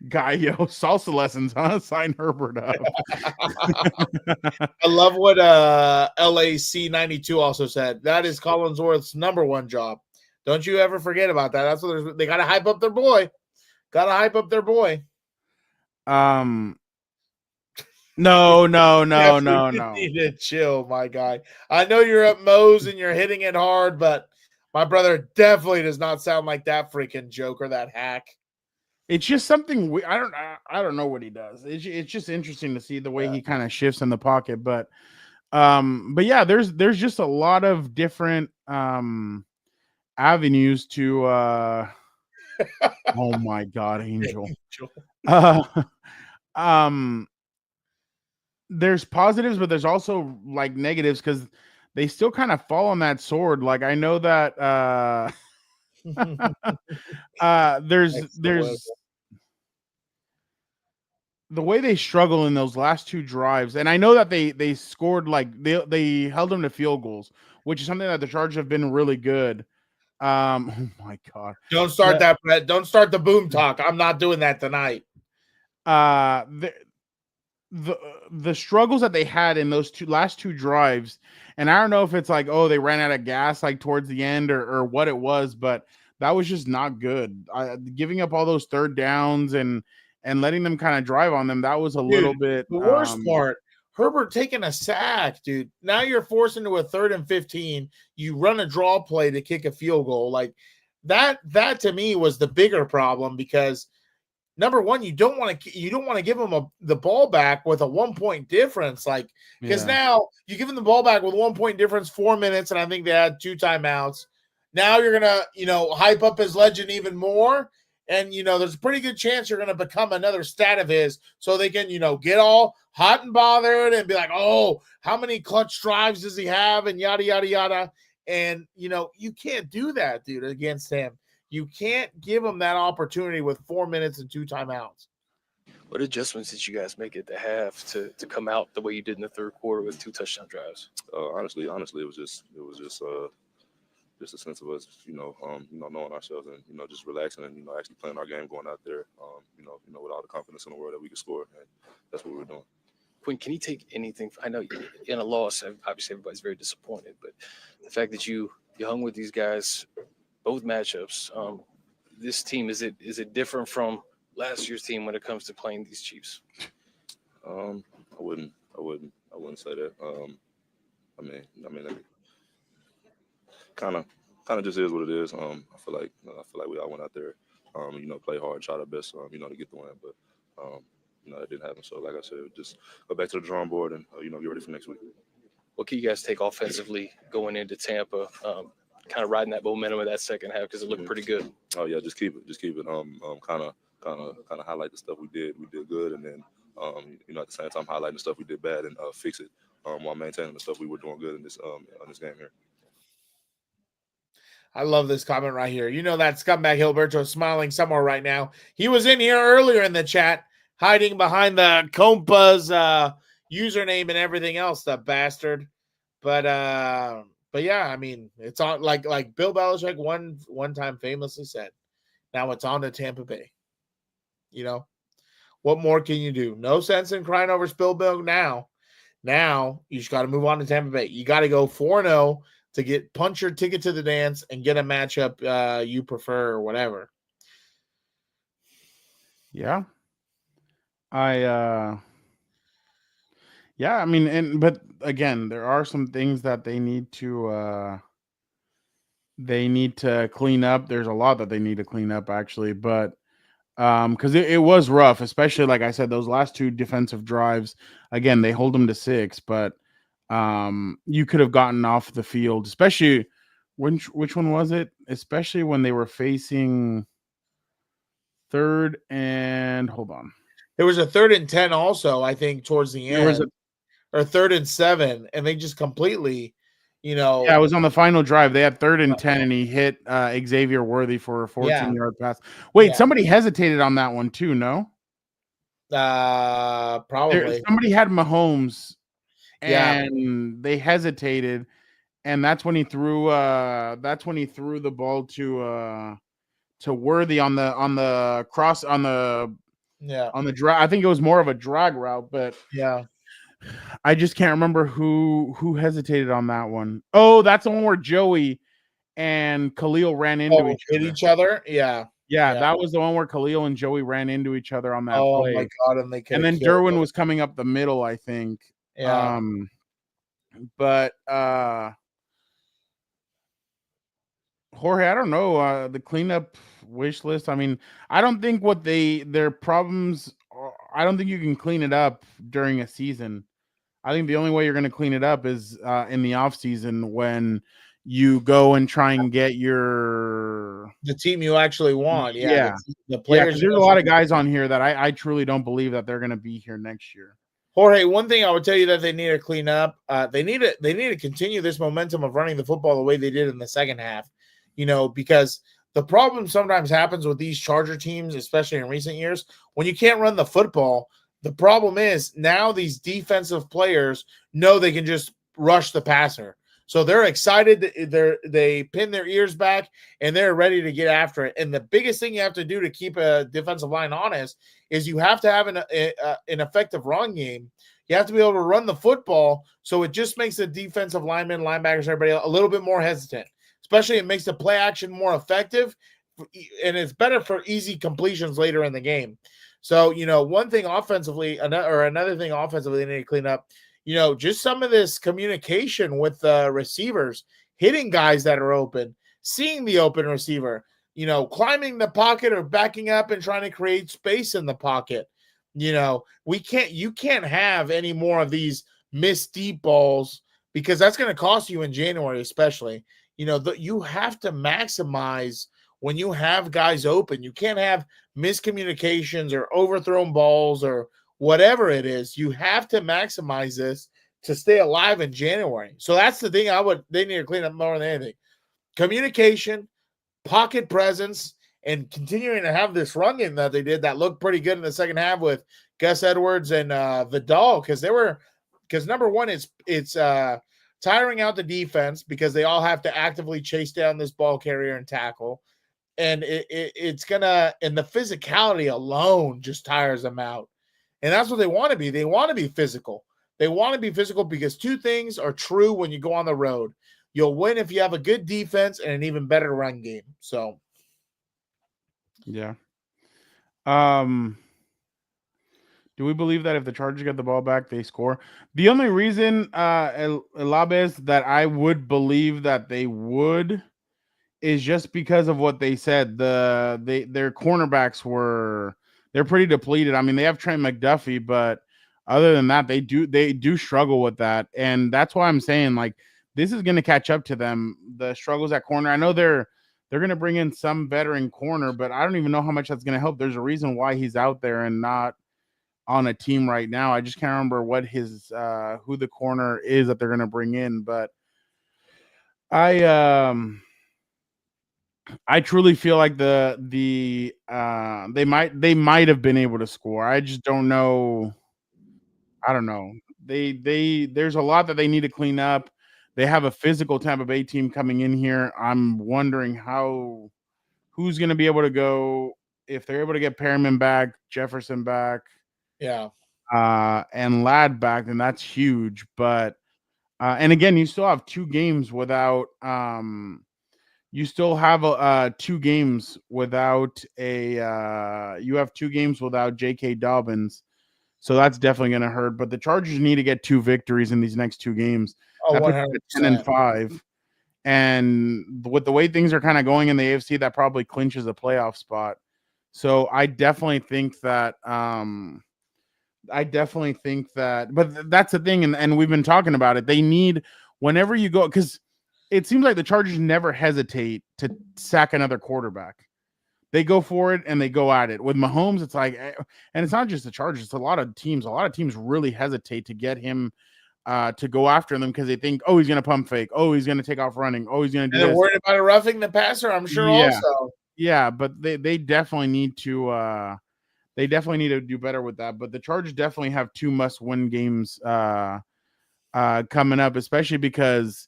Salsa lessons, huh? Sign Herbert up. I love what LAC92 also said. That is Collinsworth's number 1 job. Don't you ever forget about that. That's what they got to hype up their boy. No. You need to chill, my guy. I know you're at Moe's and you're hitting it hard, but my brother definitely does not sound like that freaking joke or that hack. It's just something I don't know what he does. It's just interesting to see the way he kind of shifts in the pocket, but yeah, there's just a lot of different avenues to oh my God, Angel. There's positives, but there's also like negatives, because they still kind of fall on that sword. Like, I know that there's the way they struggle in those last 2 drives, and I know that they scored, like they held them to field goals, which is something that the Chargers have been really good. Oh my God! Don't start that, Brett. Don't start the boom talk. I'm not doing that tonight. The struggles that they had in those last two drives, and I don't know if it's like, oh, they ran out of gas like towards the end or what it was, but that was just not good. Giving up all those third downs and letting them kind of drive on them, that was a little bit. The worst part, Herbert taking a sack, dude. Now you're forced into a 3rd and 15. You run a draw play to kick a field goal. Like that to me was the bigger problem, because number one, you don't want to give them the ball back with a 1-point difference. Like, because now you give them the ball back with 1-point difference, 4 minutes, and I think they had 2 timeouts. Now you're going to, hype up his legend even more. And, there's a pretty good chance you're going to become another stat of his, so they can, get all hot and bothered and be like, oh, how many clutch drives does he have? And yada, yada, yada. And, you can't do that, dude, against him. You can't give him that opportunity with 4 minutes and 2 timeouts. What adjustments did you guys make at the half to come out the way you did in the third quarter with 2 touchdown drives? Honestly, it was just a sense of us, knowing ourselves and just relaxing and actually playing our game, going out there, with all the confidence in the world that we could score, and that's what we're doing. Quinn, can you take anything? I know in a loss, obviously everybody's very disappointed, but the fact that you hung with these guys, both matchups, this team, is it different from last year's team when it comes to playing these Chiefs? I wouldn't say that. I mean, kind of just is what it is. I feel like we all went out there, play hard, and tried our best, to get the win, but that didn't happen. So, like I said, just go back to the drawing board and get ready for next week. What can you guys take offensively going into Tampa? Kind of riding that momentum of that second half because it looked pretty good. Oh yeah, just keep it. Kind of highlight the stuff we did good, and then at the same time highlighting the stuff we did bad and fix it while maintaining the stuff we were doing good in this game here. I love this comment right here. That scumbag Hilberto smiling somewhere right now. He was in here earlier in the chat, hiding behind the Compas username and everything else, the bastard. But yeah, I mean, it's on like Bill Belichick one time famously said, now it's on to Tampa Bay. What more can you do? No sense in crying over spilled milk now. Now you just got to move on to Tampa Bay. You got to go 4-0 to punch your ticket to the dance and get a matchup you prefer or whatever. Yeah. Yeah, I mean, but again, there are some things that they need to clean up. There's a lot that they need to clean up actually, but because it was rough, especially like I said, those last 2 defensive drives. Again, they hold them to 6, but you could have gotten off the field, especially which one was it? Especially when they were facing 3rd and hold on. There was a 3rd and 10 also, I think, towards the end. Or 3rd and 7, and they just completely, Yeah, it was on the final drive. They had 3rd and 10, and he hit Xavier Worthy for a 14-yard pass. Wait, somebody hesitated on that one too, no? Probably. Somebody had Mahomes, and they hesitated, and that's when he threw. That's when he threw the ball to Worthy on the cross on the drag. I think it was more of a drag route, but yeah. I just can't remember who hesitated on that one. Oh, that's the one where Joey and Khalil ran into each other. Yeah, that was the one where Khalil and Joey ran into each other on that play. Oh my god! And then Derwin was coming up the middle, I think. Yeah. But Jorge, I don't know the cleanup wish list. I mean, I don't think their problems. I don't think you can clean it up during a season. I think the only way you're going to clean it up is in the offseason when you go and try and get the team you actually want. Yeah. The players. There's a lot of guys on here that I truly don't believe that they're going to be here next year. Jorge, one thing I would tell you that they need to clean up, they need to continue this momentum of running the football the way they did in the second half, because the problem sometimes happens with these Charger teams, especially in recent years, when you can't run the football. The problem is now these defensive players know they can just rush the passer. So they're excited. They pin their ears back and they're ready to get after it. And the biggest thing you have to do to keep a defensive line honest is you have to have an effective run game. You have to be able to run the football. So it just makes the defensive linemen, linebackers, everybody a little bit more hesitant. Especially it makes the play action more effective. And it's better for easy completions later in the game. So, one thing offensively, another thing offensively they need to clean up, just some of this communication with the receivers, hitting guys that are open, seeing the open receiver, climbing the pocket or backing up and trying to create space in the pocket. You can't have any more of these missed deep balls because that's going to cost you in January, especially. You have to maximize when you have guys open. You can't have miscommunications or overthrown balls or whatever it is. You have to maximize this to stay alive in January. So that's the thing they need to clean up more than anything. Communication, pocket presence, and continuing to have this run game that they did that looked pretty good in the second half with Gus Edwards and Vidal, because number one, it's tiring out the defense because they all have to actively chase down this ball carrier and tackle. And it's gonna, and the physicality alone just tires them out. And that's what they want to be. They want to be physical. They want to be physical because two things are true when you go on the road. You'll win if you have a good defense and an even better run game. So, yeah. Do we believe that if the Chargers get the ball back, they score? The only reason, Elabez, that I would believe that they would is just because of what they said. Their cornerbacks they're pretty depleted. I mean, they have Trent McDuffie, but other than that, they do struggle with that. And that's why I'm saying, like, this is going to catch up to them, the struggles at corner. I know they're going to bring in some veteran corner, but I don't even know how much that's going to help. There's a reason why he's out there and not on a team right now. I just can't remember what his who the corner is that they're going to bring in, but I truly feel like they might have been able to score. I just don't know. I don't know. There's a lot that they need to clean up. They have a physical Tampa Bay team coming in here. I'm wondering who's going to be able to go if they're able to get Perriman back, Jefferson back, and Ladd back, then that's huge. But and again, you still have 2 games without you still have 2 games without you have 2 games without J.K. Dobbins. So that's definitely going to hurt. But the Chargers need to get 2 victories in these next 2 games. Oh, 100%. 10-5. And with the way things are kind of going in the AFC, that probably clinches a playoff spot. So I definitely think that but that's the thing, and we've been talking about it. They need, whenever you go, because it seems like the Chargers never hesitate to sack another quarterback. They go for it and they go at it. With Mahomes, it's like, and it's not just the Chargers, it's a lot of teams. A lot of teams really hesitate to get him to go after them because they think, oh, he's going to pump fake. Oh, he's going to take off running. Oh, he's going to do this. They're worried about roughing the passer, I'm sure, also. Yeah, but they definitely need to do better with that. But the Chargers definitely have 2 must-win games coming up, especially because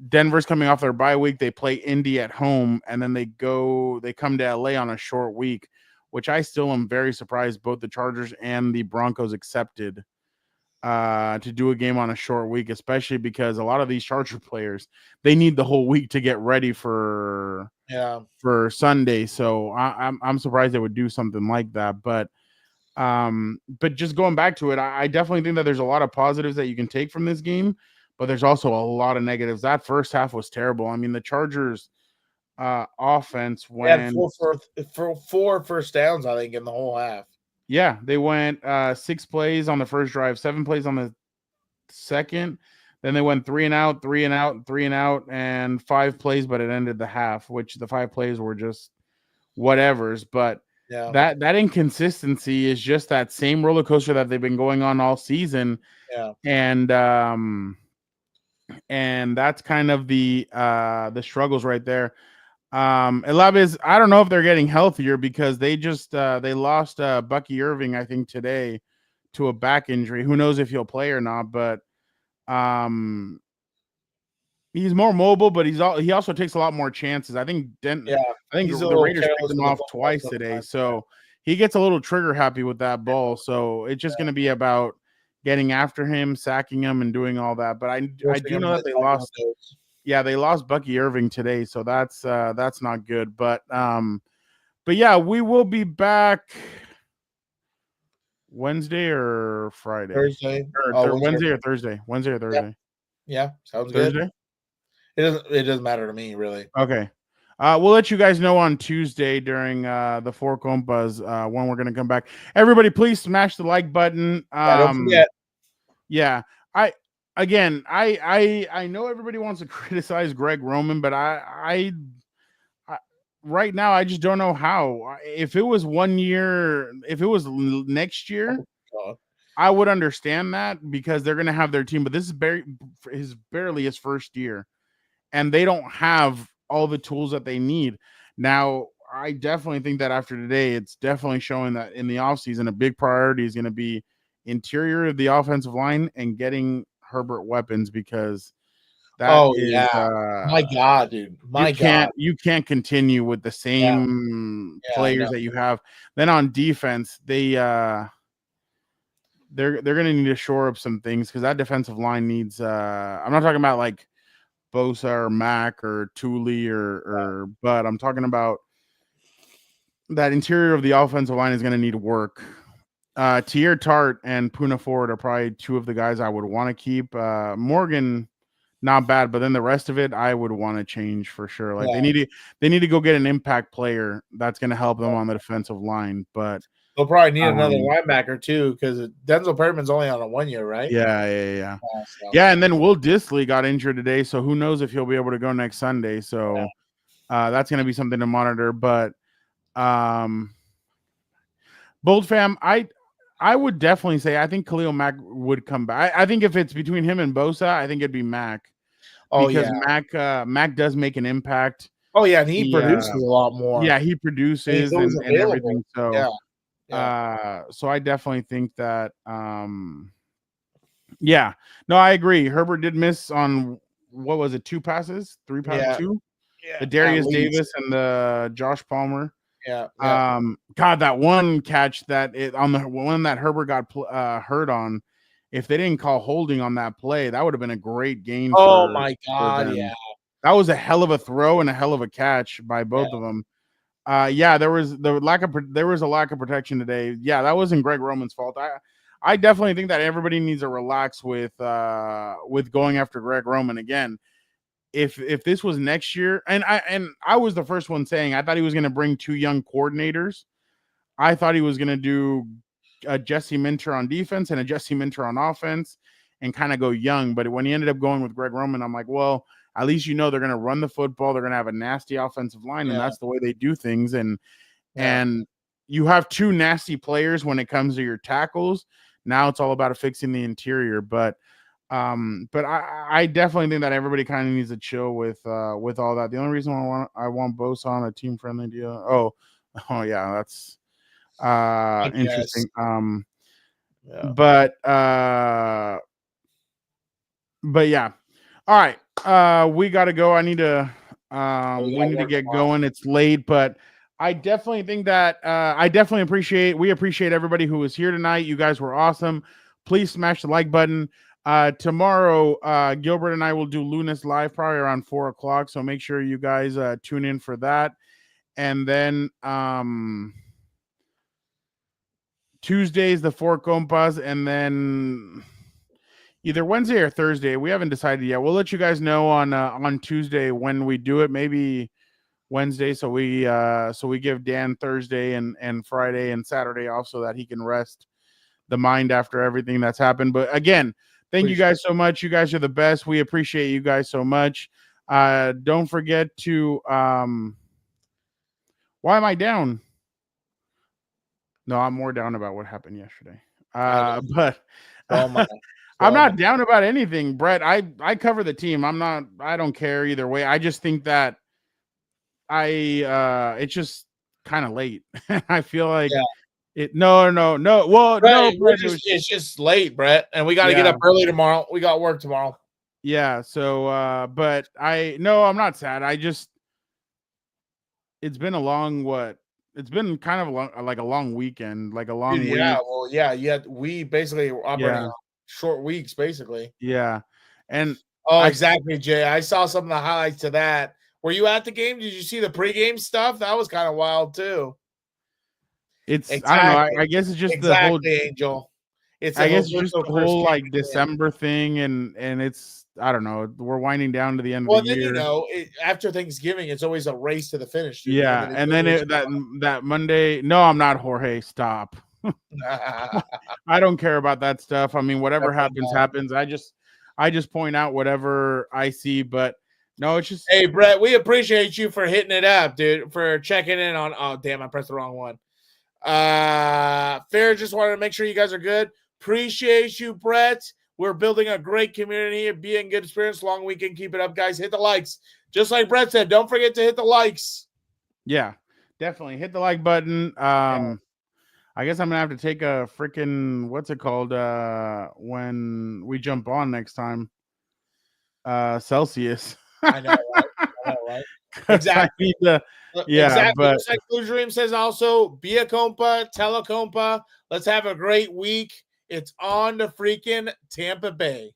Denver's coming off their bye week. They play Indy at home, and then they come to LA on a short week, which I still am very surprised both the Chargers and the Broncos accepted to do a game on a short week, especially because a lot of these Charger players, they need the whole week to get ready for Sunday. So I'm surprised they would do something like that. But just going back to it, I definitely think that there's a lot of positives that you can take from this game, but there's also a lot of negatives. That first half was terrible. I mean, the Chargers offense went 4 first downs, I think, in the whole half. Yeah, they went 6 plays on the first drive, 7 plays on the second. Then they went 3 and out, 3 and out, 3 and out, and 5 plays, but it ended the half, which the 5 plays were just whatevers. But that inconsistency is just that same roller coaster that they've been going on all season. Yeah. And that's kind of the struggles right there. Elabez, I don't know if they're getting healthier because they just they lost Bucky Irving, I think, today to a back injury. Who knows if he'll play or not, but he's more mobile, but he also takes a lot more chances. I think the Raiders picked him off twice today, so he gets a little trigger happy with that ball. So it's just going to be about getting after him, sacking him, and doing all that. But I do know that they lost. Yeah, they lost Bucky Irving today, so that's not good. But yeah, we will be back Wednesday or Friday. Thursday. Wednesday or Thursday. Wednesday or Thursday. Yeah, sounds Thursday? Good. It doesn't matter to me, really. Okay. We'll let you guys know on Tuesday during the 4 Compas when we're going to come back. Everybody, please smash the like button. Don't forget. Yeah. I know everybody wants to criticize Greg Roman, but I right now I just don't know how. If it was 1 year, if it was next year, I would understand that because they're going to have their team. But this is barely his first year, and they don't have all the tools that they need. Now, I definitely think that after today, it's definitely showing that in the offseason, a big priority is going to be interior of the offensive line and getting Herbert weapons, because that is my God, dude. My God. You can't continue with the same players that you have. Then on defense, they're gonna need to shore up some things, because that defensive line needs I'm not talking about like Bosa or Mack or Thule or but I'm talking about that interior of the offensive line is gonna need work. Tier Tart and Puna Ford are probably two of the guys I would want to keep. Morgan, not bad, but then the rest of it I would want to change for sure. Like they need to go get an impact player that's going to help them on the defensive line. But they'll probably need another linebacker too, because Denzel Perriman's only on a 1 year, right? Yeah. And then Will Dissly got injured today, so who knows if he'll be able to go next Sunday. So that's going to be something to monitor. But Bold Fam, I would definitely say I think Khalil Mack would come back. I think if it's between him and Bosa, I think it'd be Mack. Because Mack does make an impact. Oh yeah, and he produces a lot more. Yeah, he produces and everything. So so I definitely think that no, I agree. Herbert did miss on what was it, 2 passes, 3 passes, 2? The Darius Davis and the Josh Palmer. God, that one catch that on the one that Herbert got hurt on, if they didn't call holding on that play, that would have been a great gain. Oh my God, that was a hell of a throw and a hell of a catch by both of them. There was a lack of protection today. Yeah, that wasn't Greg Roman's fault. I definitely think that everybody needs to relax with going after Greg Roman again. If this was next year, and I was the first one saying I thought he was going to bring 2 young coordinators. I thought he was going to do a Jesse Minter on defense and a Jesse Minter on offense and kind of go young. But when he ended up going with Greg Roman, I'm like, well, at least they're going to run the football. They're going to have a nasty offensive line, and that's the way they do things. And you have 2 nasty players when it comes to your tackles. Now it's all about fixing the interior. But I definitely think that everybody kind of needs to chill with all that. The only reason I want Bosa on a team friendly deal. Oh yeah, that's interesting. But yeah. All right. We got to go. I need to we need to get going. It's late, but I definitely think that we appreciate everybody who was here tonight. You guys were awesome. Please smash the like button. Tomorrow, Gilbert and I will do Lunas Live probably around 4:00. So make sure you guys tune in for that. And then Tuesdays, the 4 Compas, and then either Wednesday or Thursday. We haven't decided yet. We'll let you guys know on Tuesday when we do it. Maybe Wednesday, so we give Dan Thursday and Friday and Saturday off so that he can rest the mind after everything that's happened. But again, thank you guys so much. You guys are the best. We appreciate you guys so much. Don't forget to why am I down? No, I'm more down about what happened yesterday. But I'm not down about anything, Brett. I cover the team. I don't care either way. I just think that it's just kind of late. I feel like no. Well, Brett, it's just late, Brett, and we got to get up early tomorrow. We got work tomorrow. Yeah. So, but I'm not sad. It's been a long It's been kind of like a long weekend, like a long week. Yeah. Well, we basically were operating on short weeks, basically. Yeah. And exactly, Jay. I saw some of the highlights of that. Were you at the game? Did you see the pregame stuff? That was kind of wild too. I don't know. I guess it's just the whole Angel. I guess it's just the whole like December thing, and it's I don't know. We're winding down to the end of the year. After Thanksgiving, it's always a race to the finish. Dude. Yeah, and then that Monday. No, I'm not Jorge. Stop. I don't care about that stuff. I mean, whatever happens. I just point out whatever I see, but. No, it's just. Hey, Brett, we appreciate you for hitting it up, dude, for checking in on. Oh, damn, I pressed the wrong one. Fair, just wanted to make sure you guys are good. Appreciate you, Brett. We're building a great community and be in good experience. Long weekend. Keep it up, guys. Hit the likes. Just like Brett said, don't forget to hit the likes. Yeah. Definitely hit the like button. I guess I'm gonna have to take a freaking what's it called when we jump on next time. Celsius. I know, right? Exactly. Yeah, but just like Blue Dream says, also be a compa, tell a compa. Let's have a great week. It's on to freaking Tampa Bay.